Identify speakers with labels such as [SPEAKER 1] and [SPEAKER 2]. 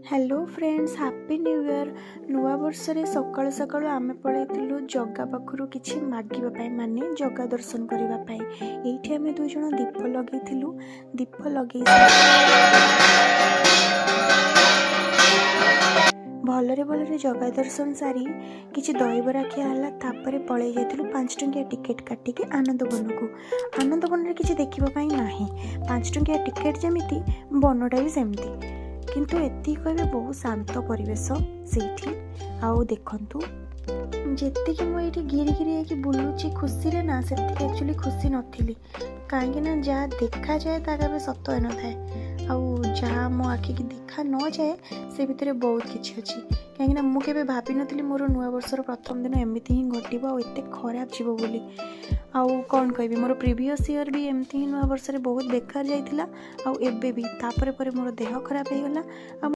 [SPEAKER 1] Hello friends happy new year नुआ वर्ष रे सकाळु सकाळु आमे पळैथिलु जग्गा पाखरु किछि मागिबा पई माने जग्गा दर्शन करिबा पई। एइठी आमे दुई जण दीप लगेइथिलु। दीप लगेइ भलरे भलरे जग्गा दर्शन सारी किछि दहीबरा खिया हला तापरे पळै जाइथिलु 5 टंकिया टिकेट काटिके आनंदवन को। आनंदवन रे किछि देखिबा पई नाही। 5 टंकिया टिकेट जेमिति बनटा भी सेमति किंतु एति कहबे बहुत शांत परिवेश सेठी। आउ देखंतु जेतिकी मु एठी गिरी गिरी कि बुलुची खुशी रे ना सेति एक्चुअली खुशी नथिली काहे ना जहाँ देखा जाए ता केबे सत्य न थाए आउ जहाँ मो आखि की देखा न जाए से भितरे बहुत किछि अछि काहे ना मु केबे भाबी नथिली मोर नुआ वर्षर प्रथम दिन एमिति ही घटिबो आ एते खराब जीवो बोली। आउ कौन कहबी मोर प्रीवियस ईयर भी एमती ही नुआ वर्ष रे बहुत बेकार जाइथिला आउ एबे भी तापरे परे मोर देह खराब हे गला।